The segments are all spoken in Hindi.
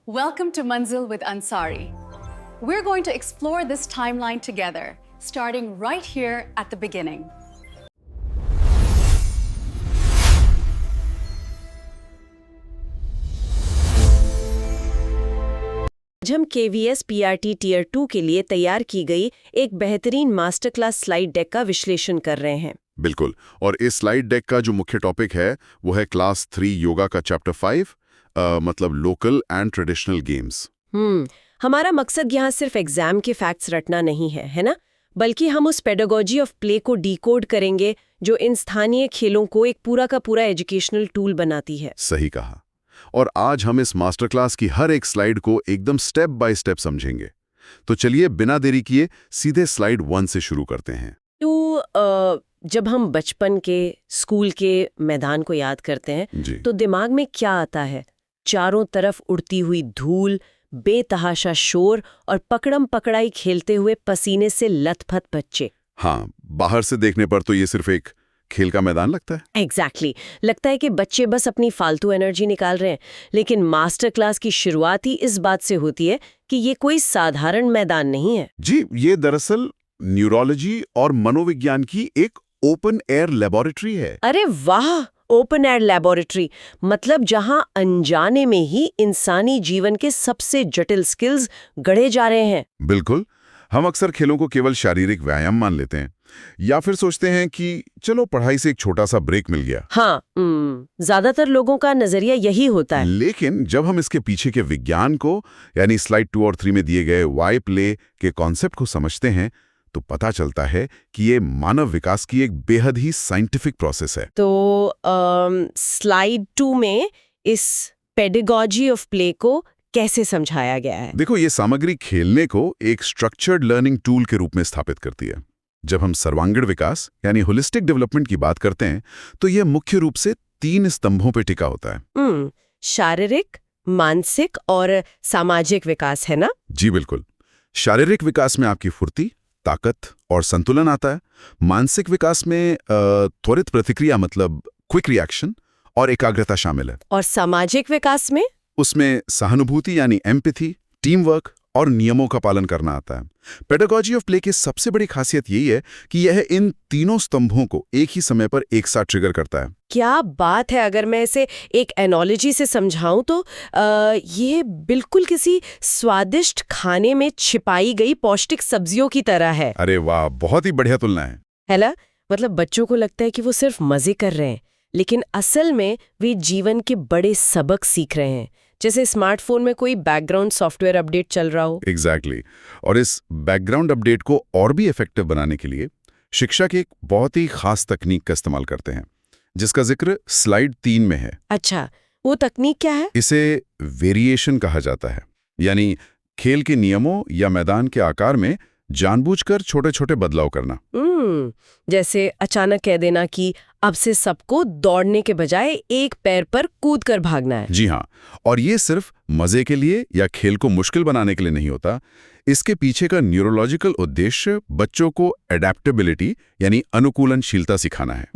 Welcome to Manzil with Ansari. We're going to explore this timeline together, starting right here at the beginning. आज हम KVS PRT टियर 2 के लिए तैयार की गई एक बेहतरीन मास्टर क्लास स्लाइड डेक का विश्लेषण कर रहे हैं। बिल्कुल। और इस स्लाइड डेक का जो मुख्य टॉपिक है वो है क्लास 3 योगा का चैप्टर 5 मतलब लोकल एंड ट्रेडिशनल गेम्स। हमारा मकसद यहाँ सिर्फ एग्जाम के फैक्ट्स रटना नहीं है ना? बल्कि हम उस पेडागोजी ऑफ प्ले को डिकोड करेंगे जो इन स्थानीय खेलों को एक पूरा का पूरा एजुकेशनल टूल बनाती है। सही कहा। और आज हम इस मास्टर क्लास की हर एक स्लाइड को एकदम स्टेप बाय स्टेप समझेंगे। तो चलिए बिना देरी किए सीधे स्लाइड 1 से शुरू करते हैं। तो जब हम बचपन के स्कूल के मैदान को याद करते हैं तो दिमाग में क्या आता है? चारों तरफ उड़ती हुई धूल, बेतहाशा शोर और पकड़म पकड़ाई खेलते हुए पसीने से लथपथ बच्चे। हाँ, बाहर से देखने पर तो ये सिर्फ एक खेल का मैदान लगता है। एग्जैक्टली। लगता है कि बच्चे बस अपनी फालतू एनर्जी निकाल रहे हैं, लेकिन मास्टर क्लास की शुरुआत ही इस बात से होती है कि ये कोई साधारण मैदान नहीं है। जी, ये दरअसल न्यूरोलॉजी और मनोविज्ञान की एक ओपन एयर लेबोरेटरी है। अरे वाह! ओपन एयर लेबोरेटरी मतलब जहां अनजाने में ही इंसानी जीवन के सबसे जटिल स्किल्स गढ़े जा रहे हैं। बिल्कुल। हम अक्सर खेलों को केवल शारीरिक व्यायाम मान लेते हैं या फिर सोचते हैं कि चलो पढ़ाई से एक छोटा सा ब्रेक मिल गया। हाँ, ज्यादातर लोगों का नजरिया यही होता है। लेकिन जब हम इसके पीछे के विज्ञान को यानी स्लाइड 2 और 3 में दिए गए वाई प्ले के कॉन्सेप्ट को समझते हैं तो पता चलता है कि ये मानव विकास की एक बेहद ही साइंटिफिक प्रोसेस है। तो स्लाइड 2 में इस पेडागोजी ऑफ प्ले को कैसे समझाया गया है? देखो, ये सामग्री खेलने को एक स्ट्रक्चर्ड लर्निंग टूल के रूप में स्थापित करती है। जब हम सर्वांगीण विकास यानी होलिस्टिक डेवलपमेंट की बात करते हैं तो यह मुख्य रूप से 3 स्तंभों पर टिका होता है। शारीरिक, मानसिक और सामाजिक विकास, है ना? जी बिल्कुल। शारीरिक विकास में आपकी फुर्ती, ताकत और संतुलन आता है। मानसिक विकास में त्वरित प्रतिक्रिया मतलब क्विक रिएक्शन और एकाग्रता शामिल है। और सामाजिक विकास में? उसमें सहानुभूति यानी एम्पैथी, टीम वर्क और नियमों का पालन करना आता है। पेडागोजी ऑफ प्ले की सबसे बड़ी खासियत यही है कि यह इन तीनों स्तंभों को एक ही समय पर एक साथ ट्रिगर करता है। क्या बात है! अगर मैं इसे एक एनालॉजी से समझाऊं तो ये बिल्कुल किसी स्वादिष्ट खाने में छिपाई गई पौष्टिक सब्जियों की तरह है। अरे वाह, बहुत ही बढ़िया तुलना है ना? मतलब बच्चों को लगता है कि वो सिर्फ मजे कर रहे हैं, लेकिन असल में वे जीवन के बड़े सबक सीख रहे हैं, जैसे स्मार्टफोन में कोई बैकग्राउंड सॉफ्टवेयर अपडेट चल रहा हो। एग्जैक्टली। और इस बैकग्राउंड अपडेट को और भी इफेक्टिव बनाने के लिए शिक्षक एक बहुत ही खास तकनीक का इस्तेमाल करते हैं जिसका जिक्र स्लाइड 3 में है। अच्छा, वो तकनीक क्या है? इसे वेरिएशन कहा जाता है, यानी खेल के नियमों या मैदान के आकार में जानबूझकर छोटे छोटे बदलाव करना। जैसे अचानक कह देना कि अब से सबको दौड़ने के बजाय एक पैर पर कूदकर भागना है। जी हाँ, और ये सिर्फ मजे के लिए या खेल को मुश्किल बनाने के लिए नहीं होता। इसके पीछे का न्यूरोलॉजिकल उद्देश्य बच्चों को एडेप्टेबिलिटी यानी अनुकूलनशीलता सिखाना है।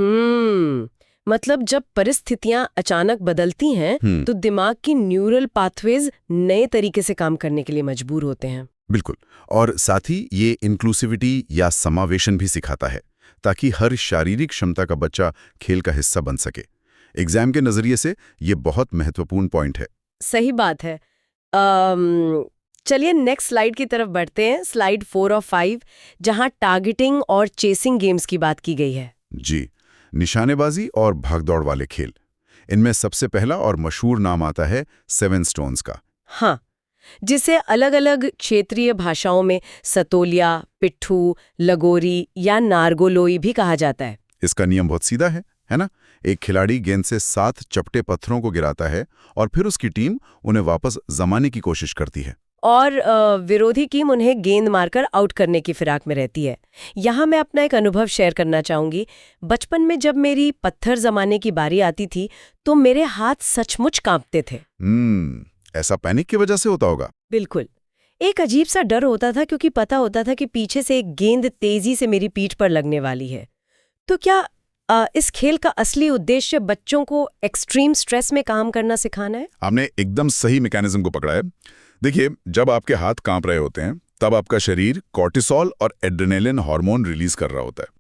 मतलब जब परिस्थितियां अचानक बदलती हैं तो दिमाग की न्यूरल पाथवेज नए तरीके से काम करने के लिए मजबूर होते हैं। बिल्कुल। और साथ ही ये इंक्लूसिविटी या समावेशन भी सिखाता है ताकि हर शारीरिक क्षमता का बच्चा खेल का हिस्सा बन सके। एग्जाम के नजरिए से ये बहुत महत्वपूर्ण पॉइंट है। सही बात है। चलिए नेक्स्ट स्लाइड की तरफ बढ़ते हैं, स्लाइड 4 और 5, जहां टारगेटिंग और चेसिंग गेम्स की बात की गई है। जी, निशानेबाजी और भागदौड़ वाले खेल। इनमें सबसे पहला और मशहूर नाम आता है 7 स्टोन्स का। हाँ, जिसे अलग अलग क्षेत्रीय भाषाओं में सतोलिया, पिट्ठू, लगोरी या नारगोलोई भी कहा जाता है। इसका नियम बहुत सीधा है ना? एक खिलाड़ी गेंद से 7 चपटे पत्थरों को गिराता है और फिर उसकी टीम उन्हें वापस जमाने की कोशिश करती है और विरोधी टीम उन्हें गेंद मारकर आउट करने की फिराक में रहती है। यहाँ मैं अपना एक अनुभव शेयर करना चाहूंगी। बचपन में जब मेरी पत्थर जमाने की बारी आती थी तो मेरे हाथ सचमुच कांपते थे। ऐसा पैनिक की वजह से होता होगा? बिल्कुल। एक अजीब सा डर होता था क्योंकि पता होता था कि पीछे से एक गेंद तेजी से मेरी पीठ पर लगने वाली है। तो क्या इस खेल का असली उद्देश्य बच्चों को एक्सट्रीम स्ट्रेस में काम करना सिखाना है? आपने एकदम सही मैकेनिज्म को पकड़ा है। देखिए, जब आपके हाथ कांप रहे होते हैं तब आपका शरीर कॉर्टिसोल और एड्रेनालिन हार्मोन रिलीज कर रहा होता है।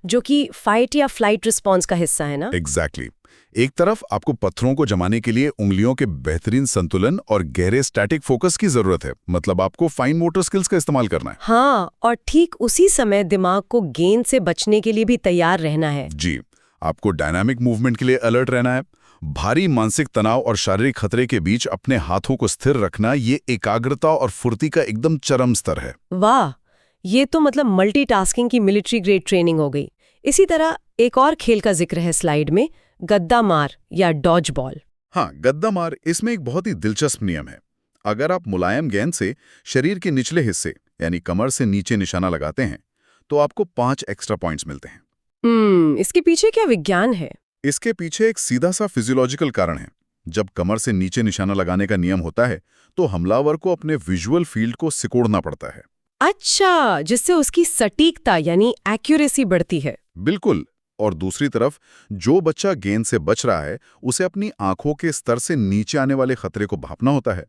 जो कि फाइट या फ्लाइट रिस्पॉन्स का हिस्सा है ना? एग्जैक्टली। एक तरफ आपको पत्थरों को जमाने के लिए उंगलियों के बेहतरीन संतुलन और गहरे स्टैटिक फोकस की जरूरत है, मतलब आपको फाइन मोटर स्किल्स का इस्तेमाल करना है। हाँ, और ठीक उसी समय दिमाग को गेंद से बचने के लिए भी तैयार रहना है। जी, आपको डायनामिक मूवमेंट के लिए अलर्ट रहना है। भारी मानसिक तनाव और शारीरिक खतरे के बीच अपने हाथों को स्थिर रखना, ये एकाग्रता और फुर्ती का एकदम चरम स्तर है। वाह, ये तो मतलब मल्टीटास्किंग की मिलिट्री ग्रेड ट्रेनिंग हो गई। इसी तरह एक और खेल का जिक्र है स्लाइड में, गद्दा मार या डॉज बॉल। हाँ, गद्दा मार, इसमें एक बहुत ही दिलचस्प नियम है। अगर आप मुलायम गेंद से शरीर के निचले हिस्से यानी कमर से नीचे निशाना लगाते हैं तो आपको 5 एक्स्ट्रा पॉइंट्स मिलते हैं। इसके पीछे क्या विज्ञान है? इसके पीछे एक सीधा सा फिजियोलॉजिकल कारण है। जब कमर से नीचे निशाना लगाने का नियम होता है तो हमलावर को अपने विजुअल फील्ड को सिकोड़ना पड़ता है। अच्छा, जिससे उसकी सटीकता यानी एक्यूरेसी बढ़ती है। बिल्कुल। और दूसरी तरफ जो बच्चा गेंद से बच रहा है उसे अपनी आंखों के स्तर से नीचे आने वाले खतरे को भांपना होता है।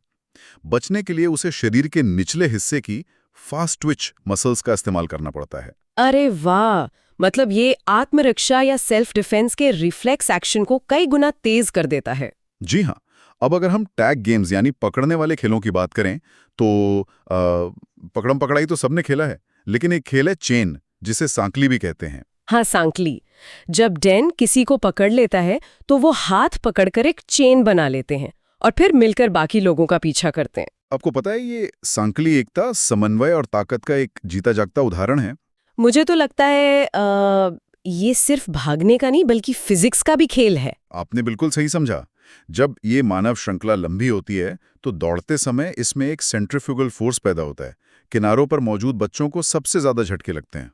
बचने के लिए उसे शरीर के निचले हिस्से की फास्ट ट्विच मसल्स का इस्तेमाल करना पड़ता है। अरे वाह, मतलब ये आत्मरक्षा या सेल्फ डिफेंस के रिफ्लेक्स एक्शन को कई गुना तेज कर देता है। जी हाँ। अब अगर हम टैग गेम्स यानी पकड़ने वाले खेलों की बात करें तो पकड़म पकड़ाई तो सबने खेला है, लेकिन एक खेल है चेन, जिसे सांकली भी कहते हैं। हाँ, सांकली। जब डैन किसी को पकड़ लेता है तो वो हाथ पकड़कर एक चेन बना लेते हैं और फिर मिलकर बाकी लोगों का पीछा करते हैं। आपको पता है, ये सांकली एकता, समन्वय और ताकत का एक जीता जागता उदाहरण है। मुझे तो लगता है ये सिर्फ भागने का नहीं बल्कि फिजिक्स का भी खेल है। आपने बिल्कुल सही समझा। जब ये मानव श्रृंखला लंबी होती है तो दौड़ते समय इसमें एक सेंट्रीफ्यूगल फोर्स पैदा होता है। किनारों पर मौजूद बच्चों को सबसे ज्यादा झटके लगते हैं।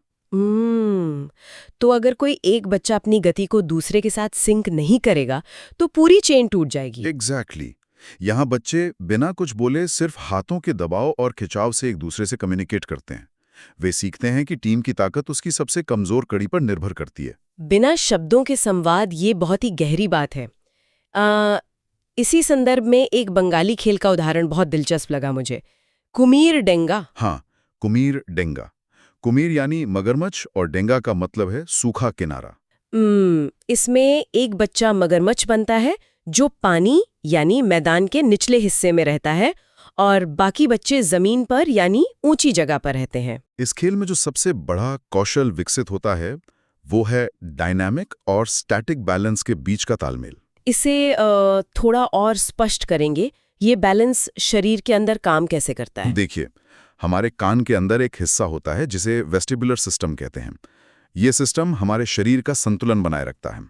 तो अगर कोई एक बच्चा अपनी गति को दूसरे के साथ सिंक नहीं करेगा तो पूरी चेन टूट जाएगी। एग्जैक्टली। यहाँ बच्चे बिना कुछ बोले सिर्फ हाथों के दबाव और खिंचाव से एक दूसरे से कम्युनिकेट करते हैं। वे सीखते हैं कि टीम की ताकत उसकी सबसे कमजोर कड़ी पर निर्भर करती है। बिना शब्दों के संवाद, ये बहुत ही गहरी बात है। इसी संदर्भ में एक बंगाली खेल का उदाहरण बहुत दिलचस्प लगा मुझे, कुमीर डेंगा। हाँ, कुमीर डेंगा। कुमीर यानी मगरमच्छ और डेंगा का मतलब है सूखा किनारा। इसमें एक बच्चा मगरमच्छ बनता है जो पानी यानी मैदान के निचले हिस्से में रहता है और बाकी बच्चे जमीन पर यानी ऊंची जगह पर रहते हैं। इस खेल में जो सबसे बड़ा कौशल विकसित होता है वो है डायनामिक और स्टैटिक बैलेंस के बीच का तालमेल। इसे थोड़ा और स्पष्ट करेंगे, ये बैलेंस शरीर के अंदर काम कैसे करता है? देखिए, हमारे कान के अंदर एक हिस्सा होता है जिसे वेस्टिबुलर सिस्टम कहते हैं। ये सिस्टम हमारे शरीर का संतुलन बनाए रखता है।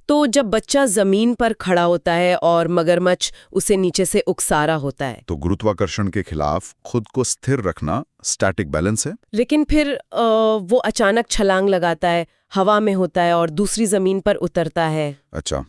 तो जब बच्चा जमीन पर खड़ा होता है और मगरमच्छ उसे नीचे से उकसा रहा होता है तो गुरुत्वाकर्षण के खिलाफ खुद को स्थिर रखना स्टैटिक बैलेंस है। लेकिन फिर वो अचानक छलांग लगाता है, हवा में होता है और दूसरी जमीन पर उतरता है। अच्छा,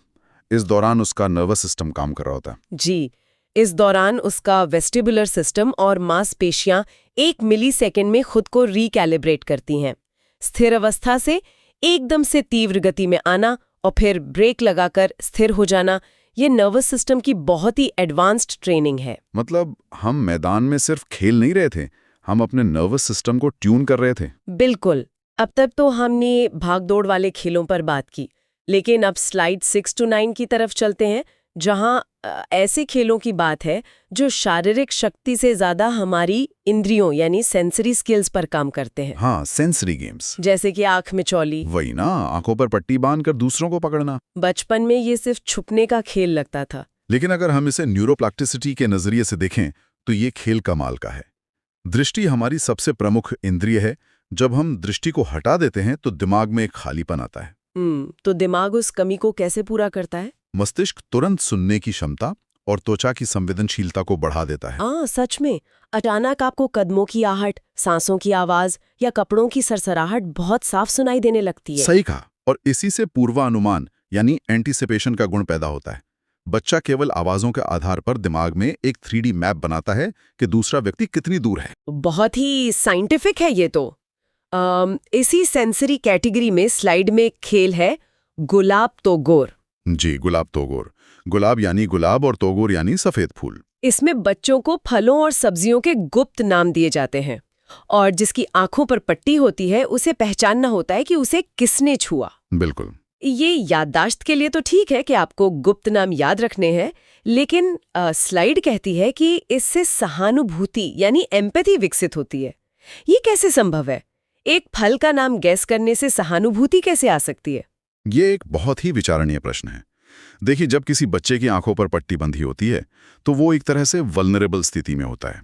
इस दौरान उसका नर्वस सिस्टम काम कर रहा होता है। जी, इस दौरान उसका वेस्टिबुलर सिस्टम और मांसपेशियां 1 मिलीसेकंड में खुद को रिकैलिब्रेट करती हैं। स्थिर अवस्था से एकदम से तीव्र गति में आना और फिर ब्रेक लगाकर स्थिर हो जाना, ये नर्वस सिस्टम की बहुत ही एडवांस्ड ट्रेनिंग है। मतलब हम मैदान में सिर्फ खेल नहीं रहे थे, हम अपने नर्वस सिस्टम को ट्यून कर रहे थे। बिल्कुल। अब तक तो हमने भागदौड़ वाले खेलों पर बात की, लेकिन अब स्लाइड 6 to 9 की तरफ चलते हैं, जहां ऐसे खेलों की बात है जो शारीरिक शक्ति से ज्यादा हमारी इंद्रियों यानी सेंसरी स्किल्स पर काम करते हैं। हाँ, सेंसरी गेम्स। जैसे कि आंख मिचौली। वही ना, आंखों पर पट्टी बांधकर दूसरों को पकड़ना। बचपन में ये सिर्फ छुपने का खेल लगता था, लेकिन अगर हम इसे न्यूरोप्लास्टिसिटी के नजरिए से देखें तो ये खेल कमाल का है। दृष्टि हमारी सबसे प्रमुख इंद्रिय है। जब हम दृष्टि को हटा देते हैं तो दिमाग में एक खालीपन आता है। तो दिमाग उस कमी को कैसे पूरा करता है? मस्तिष्क तुरंत सुनने की क्षमता और त्वचा की संवेदनशीलता को बढ़ा देता है। सच में, अचानक आपको कदमों की आहट, सांसों की आवाज या कपड़ों की सरसराहट बहुत साफ सुनाई देने लगती है। सही कहा। और इसी से पूर्वानुमान यानी एंटीसिपेशन का गुण पैदा होता है। बच्चा केवल आवाजों के आधार पर दिमाग में एक 3D मैप बनाता है कि दूसरा व्यक्ति कितनी दूर है। बहुत ही साइंटिफिक है ये तो। इसी सेंसरी कैटेगरी में स्लाइड में एक खेल है गुलाब तोगोर। जी, गुलाब तोगोर। गुलाब यानी गुलाब और तोगोर यानी सफेद फूल। इसमें बच्चों को फलों और सब्जियों के गुप्त नाम दिए जाते हैं और जिसकी आंखों पर पट्टी होती है उसे पहचानना होता है कि उसे किसने छुआ। बिल्कुल। ये याददाश्त के लिए तो ठीक है कि आपको गुप्त नाम याद रखने हैं, लेकिन स्लाइड कहती है कि इससे सहानुभूति यानी एम्पैथी विकसित होती है। ये कैसे संभव है? एक फल का नाम गैस करने से सहानुभूति कैसे आ सकती है? ये एक बहुत ही विचारणीय प्रश्न है। देखिए, जब किसी बच्चे की आंखों पर पट्टी बंधी होती है तो वो एक तरह से वल्नरेबल स्थिति में होता है।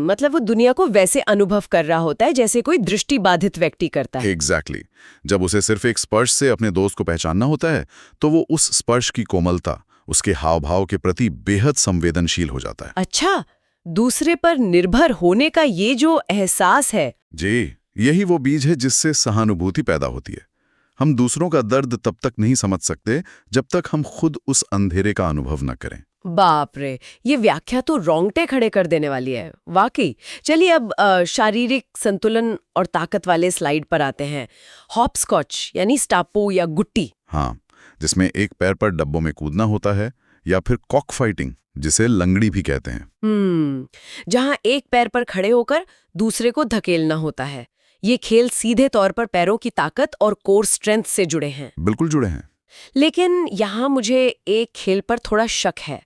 मतलब वो दुनिया को वैसे अनुभव कर रहा होता है जैसे कोई दृष्टिबाधित व्यक्ति करता है। एग्जैक्टली। जब उसे सिर्फ एक स्पर्श से अपने दोस्त को पहचानना होता है तो वो उस स्पर्श की कोमलता, उसके हाव भाव के प्रति बेहद संवेदनशील हो जाता है। अच्छा, दूसरे पर निर्भर होने का ये जो एहसास है, जी, यही वो बीज है जिससे सहानुभूति पैदा होती है। हम दूसरों का दर्द तब तक नहीं समझ सकते जब तक हम खुद उस अंधेरे का अनुभव न करें। बाप रे, ये व्याख्या तो रोंगटे खड़े कर देने वाली है वाकई। चलिए अब शारीरिक संतुलन और ताकत वाले स्लाइड पर आते हैं। हॉपस्कॉच यानी स्टापो या गुट्टी। हाँ, जिसमें एक पैर पर डब्बों में कूदना होता है, या फिर कॉक फाइटिंग जिसे लंगड़ी भी कहते हैं। जहां एक पैर पर खड़े होकर दूसरे को धकेलना होता है। ये खेल सीधे तौर पर पैरों की ताकत और कोर स्ट्रेंथ से जुड़े हैं। बिल्कुल जुड़े हैं। लेकिन यहाँ मुझे एक खेल पर थोड़ा शक है।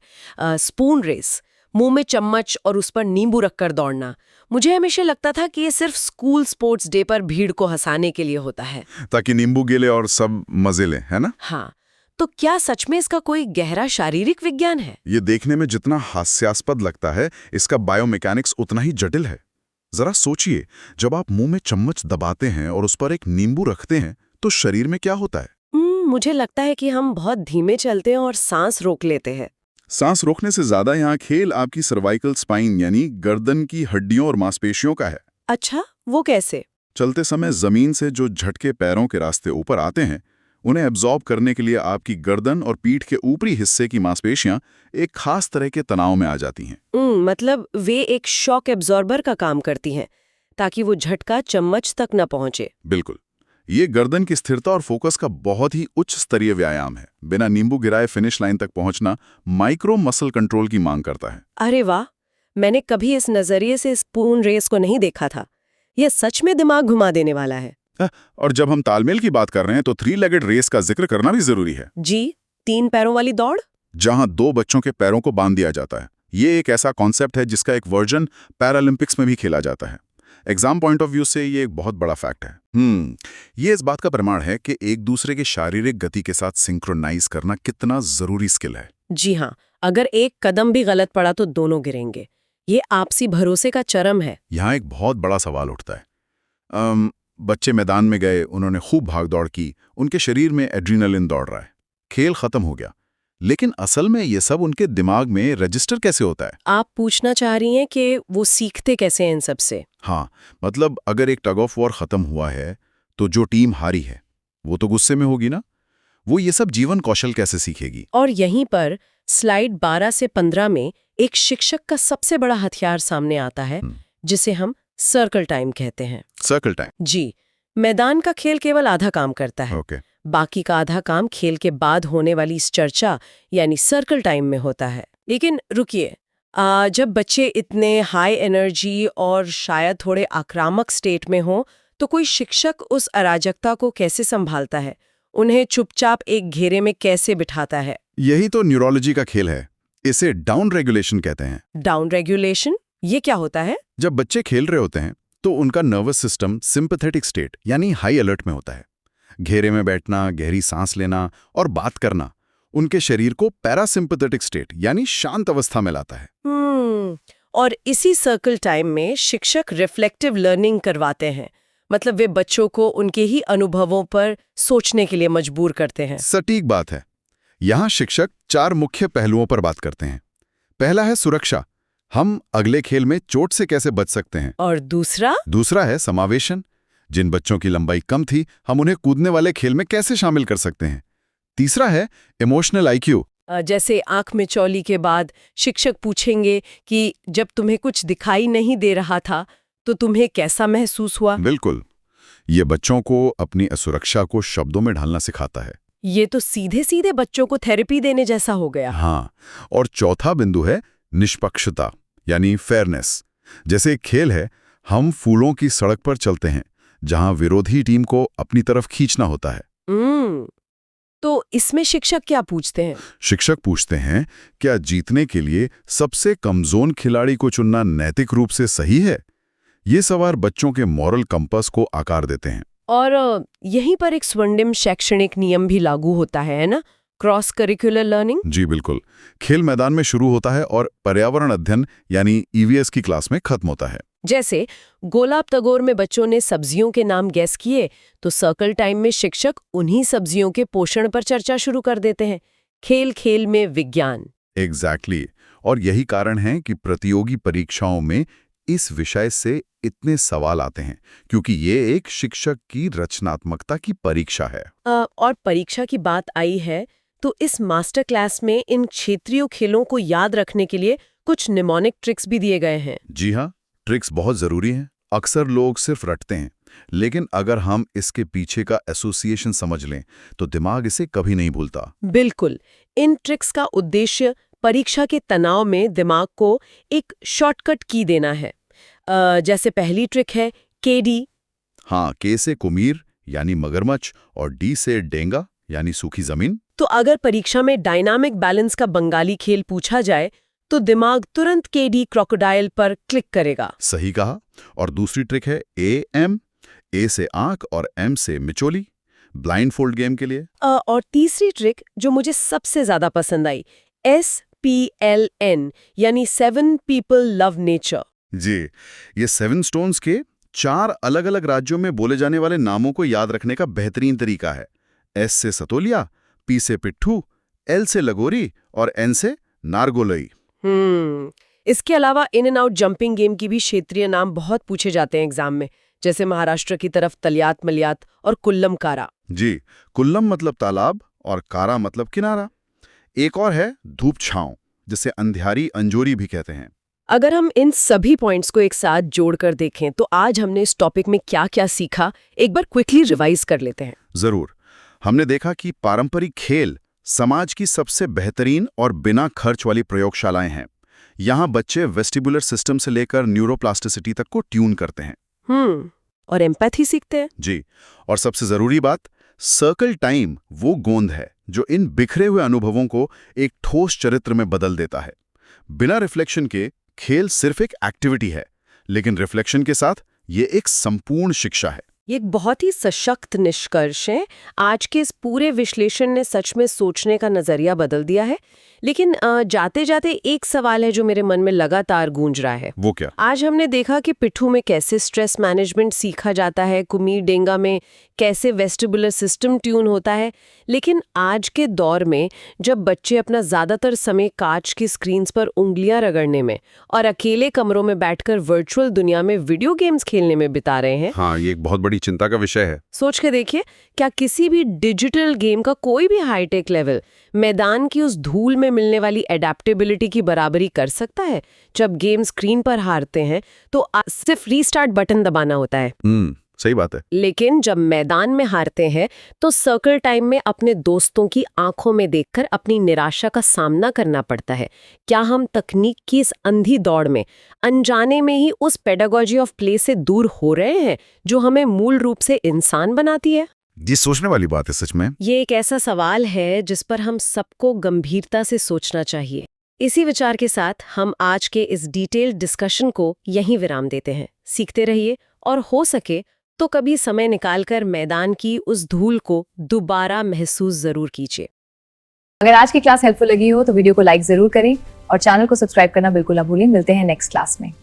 स्पून रेस, मुंह में चम्मच और उस पर नींबू रखकर दौड़ना। मुझे हमेशा लगता था कि ये सिर्फ स्कूल स्पोर्ट्स डे पर भीड़ को हंसाने के लिए होता है, ताकि नींबू गिले और सब मजे लें, है ना? हाँ, तो क्या सच में इसका कोई गहरा शारीरिक विज्ञान है? ये देखने में जितना हास्यास्पद लगता है, इसका बायोमैकेनिक्स उतना ही जटिल है। जरा सोचिए, जब आप मुंह में चम्मच दबाते हैं और उस पर एक नींबू रखते हैं तो शरीर में क्या होता है? मुझे लगता है कि हम बहुत धीमे चलते हैं और सांस रोक लेते हैं। सांस रोकने से ज्यादा यहाँ खेल आपकी सर्वाइकल स्पाइन यानी गर्दन की हड्डियों और मांसपेशियों का है। अच्छा, वो कैसे? चलते समय जमीन से जो झटके पैरों के रास्ते ऊपर आते हैं, उन्हें एब्जॉर्ब करने के लिए आपकी गर्दन और पीठ के ऊपरी हिस्से की मांसपेशियां एक खास तरह के तनाव में आ जाती हैं। मतलब वे एक शॉक एब्जॉर्बर का काम करती हैं ताकि वो झटका चम्मच तक न पहुंचे। बिल्कुल। ये गर्दन की स्थिरता और फोकस का बहुत ही उच्च स्तरीय व्यायाम है। बिना नींबू गिराए फिनिश लाइन तक पहुंचना माइक्रो मसल कंट्रोल की मांग करता है। अरे वाह, मैंने कभी इस नजरिए से स्पून रेस को नहीं देखा था। यह सच में दिमाग घुमा देने वाला है। और जब हम तालमेल की बात कर रहे हैं तो 3-लेगेड रेस का जिक्र करना भी जरूरी है। जी, 3 पैरों वाली दौड़, जहां 2 बच्चों के पैरों को बांध दिया जाता है। ये एक ऐसा कॉन्सेप्ट है जिसका एक वर्जन पैरालंपिक्स में भी खेला जाता है। एग्जाम पॉइंट ऑफ व्यू से ये एक बहुत बड़ा फैक्ट है। ये इस बात का प्रमाण है कि एक दूसरे के शारीरिक गति के साथ सिंक्रोनाइज करना कितना जरूरी स्किल है। जी हाँ, अगर एक कदम भी गलत पड़ा तो दोनों गिरेंगे। ये आपसी भरोसे का चरम है। यहाँ एक बहुत बड़ा सवाल उठता है। बच्चे मैदान में गए, उन्होंने खूब भाग दौड़ की, उनके शरीर में एड्रीनलिन दौड़ रहा है, खेल खत्म हो गया, लेकिन असल में ये सब उनके दिमाग में रजिस्टर कैसे होता है? आप पूछना चाह रही हैं कि वो सीखते कैसे हैं इन सब से? हाँ, मतलब अगर एक टग ऑफ वॉर खत्म हुआ है तो जो टीम हारी है वो तो गुस्से में होगी ना। वो ये सब जीवन कौशल कैसे सीखेगी? और यहीं पर स्लाइड 12 से 15 में एक शिक्षक का सबसे बड़ा हथियार सामने आता है, जिसे हम सर्कल टाइम कहते हैं। Circle time? जी, मैदान का खेल केवल आधा काम करता है। बाकी का आधा काम खेल के बाद होने वाली इस चर्चा यानी सर्कल टाइम में होता है। लेकिन रुकिए, जब बच्चे इतने हाई एनर्जी और शायद थोड़े आक्रामक स्टेट में हो तो कोई शिक्षक उस अराजकता को कैसे संभालता है? उन्हें चुपचाप एक घेरे में कैसे बिठाता है? यही तो न्यूरोलॉजी का खेल है। इसे डाउन रेगुलेशन कहते हैं। Down regulation? ये क्या होता है? जब बच्चे खेल रहे होते हैं तो उनका नर्वस सिस्टम सिंपैथेटिक स्टेट यानी हाई अलर्ट में होता है। घेरे में बैठना, गहरी सांस लेना और बात करना उनके शरीर को पैरासिम्पैथेटिक स्टेट यानी शांत अवस्था में लाता है। और इसी सर्कल टाइम में शिक्षक रिफ्लेक्टिव लर्निंग करवाते हैं। मतलब वे बच्चों को उनके ही अनुभवों पर सोचने के लिए मजबूर करते हैं। सटीक बात है। यहाँ शिक्षक 4 मुख्य पहलुओं पर बात करते हैं। पहला है सुरक्षा, हम अगले खेल में चोट से कैसे बच सकते हैं। और दूसरा है समावेशन, जिन बच्चों की लंबाई कम थी हम उन्हें कूदने वाले खेल में कैसे शामिल कर सकते हैं। तीसरा है इमोशनल आईक्यू, जैसे आंख में चौली के बाद शिक्षक पूछेंगे कि जब तुम्हें कुछ दिखाई नहीं दे रहा था तो तुम्हें कैसा महसूस हुआ। बिल्कुल। ये बच्चों को अपनी असुरक्षा को शब्दों में ढालना सिखाता है। ये तो सीधे सीधे बच्चों को थेरेपी देने जैसा हो गया। हाँ, और चौथा बिंदु है निष्पक्षता यानी फेयरनेस। जैसे एक खेल है, हम फूलों की सड़क पर चलते हैं जहां विरोधी टीम को अपनी तरफ खींचना होता है। तो इसमें शिक्षक क्या पूछते हैं? शिक्षक पूछते हैं, क्या जीतने के लिए सबसे कमजोर खिलाड़ी को चुनना नैतिक रूप से सही है? ये सवाल बच्चों के मॉरल कंपास को आकार देते हैं। और यहीं पर एक स्वर्णिम शैक्षणिक नियम भी लागू होता है ना, क्रॉस करिकुलर लर्निंग। जी बिल्कुल, खेल मैदान में शुरू होता है और पर्यावरण अध्ययन यानी ईवीएस की क्लास में खत्म होता है। जैसे गोलाब टैगोर में बच्चों ने सब्जियों के नाम गैस किए, तो सर्कल टाइम में शिक्षक उन्हीं सब्जियों के पोषण पर चर्चा शुरू कर देते हैं। खेल खेल में विज्ञान। एग्जैक्टली। और यही कारण है कि प्रतियोगी परीक्षाओं में इस विषय से इतने सवाल आते हैं, क्योंकि ये एक शिक्षक की रचनात्मकता की परीक्षा है। और परीक्षा की बात आई है तो इस मास्टर क्लास में इन क्षेत्रीय खेलों को याद रखने के लिए कुछ निमोनिक ट्रिक्स भी दिए गए हैं। जी हाँ, ट्रिक्स बहुत जरूरी हैं। अक्सर लोग सिर्फ रटते हैं, लेकिन अगर हम इसके पीछे का एसोसिएशन समझ लें तो दिमाग इसे कभी नहीं भूलता। बिल्कुल, इन ट्रिक्स का उद्देश्य परीक्षा के तनाव में दिमाग को एक शॉर्टकट की देना है। जैसे पहली ट्रिक है केडी। हाँ, के से कुमीर यानी मगरमच्छ और डी से डेंगा यानी सूखी जमीन। तो अगर परीक्षा में डायनामिक बैलेंस का बंगाली खेल पूछा जाए तो दिमाग तुरंत केडी क्रोकोडाइल पर क्लिक करेगा। सही कहा। और दूसरी ट्रिक है एएम, ए से आंख और एम से मिचोली, ब्लाइंड फोल्ड गेम के लिए। और तीसरी ट्रिक जो मुझे सबसे ज्यादा पसंद आई, SPLN यानी 7 पीपल लव नेचर। जी, ये 7 स्टोन्स के 4 अलग-अलग राज्यों में बोले जाने वाले नामों को याद रखने का बेहतरीन तरीका है। एस से सतोलिया, पी से पिट्ठू, एल से लगोरी और एन से नारगोलई। इसके अलावा in and out jumping game की भी क्षेत्रीय नाम बहुत पूछे जाते हैं एग्जाम में, जैसे महाराष्ट्र की तरफ तलियात मलियात और कुल्लम कारा। जी, कुल्लम मतलब तालाब और कारा मतलब किनारा। एक और है धूप छांव, जिसे अंधियारी अंजोरी भी कहते हैं। अगर हम इन सभी पॉइंट्स को एक साथ जोड़कर देखें तो आज हमने इस टॉपिक में क्या-क्या सीखा, एक बार क्विकली रिवाइज कर लेते हैं। जरूर। हमने देखा कि पारंपरिक खेल समाज की सबसे बेहतरीन और बिना खर्च वाली प्रयोगशालाएं हैं। यहाँ बच्चे वेस्टिबुलर सिस्टम से लेकर न्यूरोप्लास्टिसिटी तक को ट्यून करते हैं। और एम्पैथी सीखते हैं। जी, और सबसे जरूरी बात, सर्कल टाइम वो गोंद है जो इन बिखरे हुए अनुभवों को एक ठोस चरित्र में बदल देता है। बिना रिफ्लेक्शन के खेल सिर्फ एक एक्टिविटी है, लेकिन रिफ्लेक्शन के साथ ये एक संपूर्ण शिक्षा है। ये एक बहुत ही सशक्त निष्कर्ष है। आज के इस पूरे विश्लेषण ने सच में सोचने का नजरिया बदल दिया है। लेकिन जाते जाते एक सवाल है जो मेरे मन में लगातार गूंज रहा है। वो क्या? आज हमने देखा कि पिट्ठू में कैसे स्ट्रेस मैनेजमेंट सीखा जाता है, कुमीर डेंगा में कैसे वेस्टिबुलर सिस्टम ट्यून होता है, लेकिन आज के दौर में जब बच्चे अपना ज्यादातर समय कांच की स्क्रीन्स पर उंगलियां रगड़ने में और अकेले कमरों में बैठकर वर्चुअल दुनिया में वीडियो गेम्स खेलने में बिता रहे हैं। हाँ, ये एक बहुत बड़ी चिंता का विषय है। सोच के देखिए, क्या किसी भी डिजिटल गेम का कोई भी हाईटेक लेवल मैदान की उस धूल में मिलने वाली एडेप्टेबिलिटी की बराबरी कर सकता है? जब गेम स्क्रीन पर हारते हैं तो सिर्फ रीस्टार्ट बटन दबाना होता है। सही बात है। लेकिन जब मैदान में हारते हैं तो सर्कल टाइम में अपने दोस्तों की आंखों में देखकर अपनी निराशा का सामना करना पड़ता है। क्या हम तकनीक की इस अंधी दौड़ में अनजाने में ही उस पेडागोजी ऑफ प्ले से दूर हो रहे हैं जो हमें मूल रूप से इंसान बनाती है? जी, सोचने वाली बात है सच में। ये एक ऐसा सवाल है जिस पर हम सबको गंभीरता से सोचना चाहिए। इसी विचार के साथ हम आज के इस डिटेल्ड डिस्कशन को यहीं विराम देते हैं। सीखते रहिए और हो सके तो कभी समय निकालकर मैदान की उस धूल को दोबारा महसूस जरूर कीजिए। अगर आज की क्लास हेल्पफुल लगी हो तो वीडियो को लाइक जरूर करें और चैनल को सब्सक्राइब करना बिल्कुल ना भूलें। मिलते हैं नेक्स्ट क्लास में।